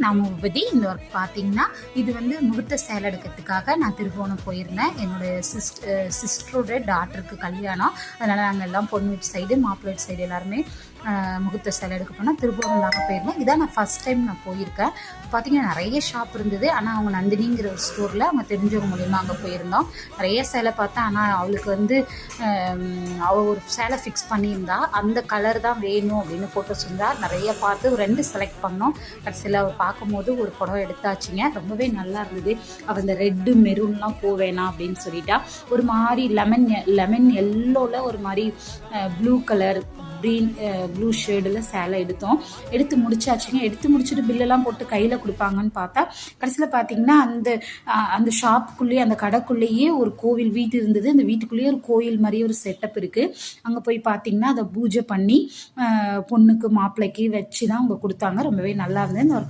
நான் உபதி. இந்த ஒர்க் பார்த்தீங்கன்னா, இது வந்து முகூர்த்த சேலை எடுக்கிறதுக்காக நான் திருபுவனம் போயிருந்தேன். என்னோட சிஸ்டரோட டாட்டருக்கு கல்யாணம். அதனால் நாங்கள் எல்லாம் பொண்ணு வீட்டு சைடு, மாப்பிள்ளை வீட்டு சைடு எல்லாருமே முகூர்த்த சேலை எடுக்க போனால் திருபுவனம் தாங்க போயிருந்தேன். இதான் நான் ஃபஸ்ட் டைம் நான் போயிருக்கேன். பார்த்தீங்கன்னா நிறைய ஷாப் இருந்தது. ஆனால் அவங்க நந்தினிங்கிற ஒரு ஸ்டோரில் அவங்க தெரிஞ்சவங்க மூலியமாக அங்கே போயிருந்தோம். நிறைய சேலை பார்த்தேன். ஆனால் அவளுக்கு வந்து அவள் ஒரு சேலை ஃபிக்ஸ் பண்ணியிருந்தா, அந்த கலர் தான் வேணும் அப்படின்னு ஃபோட்டோஸ் இருந்தா. நிறைய பார்த்து ஒரு 2 செலக்ட் பண்ணோம். கடைசியில் அவள் பார்க்கும்போது ஒரு புடவை எடுத்தாச்சுங்க. ரொம்பவே நல்லா இருந்தது. அவள் இந்த ரெட்டு மெரூன்லாம் போவேணாம் அப்படின்னு சொல்லிட்டா. ஒரு மாதிரி லெமன் எல்லோவில் ஒரு மாதிரி ப்ளூ கலர் ப்ளூ ஷேடில் சேலை எடுத்து முடிச்சாச்சுங்க. எடுத்து முடிச்சுட்டு பில்லெல்லாம் போட்டு கையில் கொடுப்பாங்கன்னு பார்த்தா, கடைசியில் பார்த்தீங்கன்னா அந்த ஷாப்புக்குள்ளேயே, அந்த கடைக்குள்ளேயே ஒரு கோவில் வீட்டு இருந்தது. அந்த வீட்டுக்குள்ளேயே ஒரு கோயில் மாதிரியே ஒரு செட்டப் இருக்குது. அங்கே போய் பார்த்தீங்கன்னா அதை பூஜை பண்ணி பொண்ணுக்கு மாப்பிள்ளைக்கு வச்சு தான் அவங்க கொடுத்தாங்க. ரொம்பவே நல்லா இருந்தது. இந்த ஒரு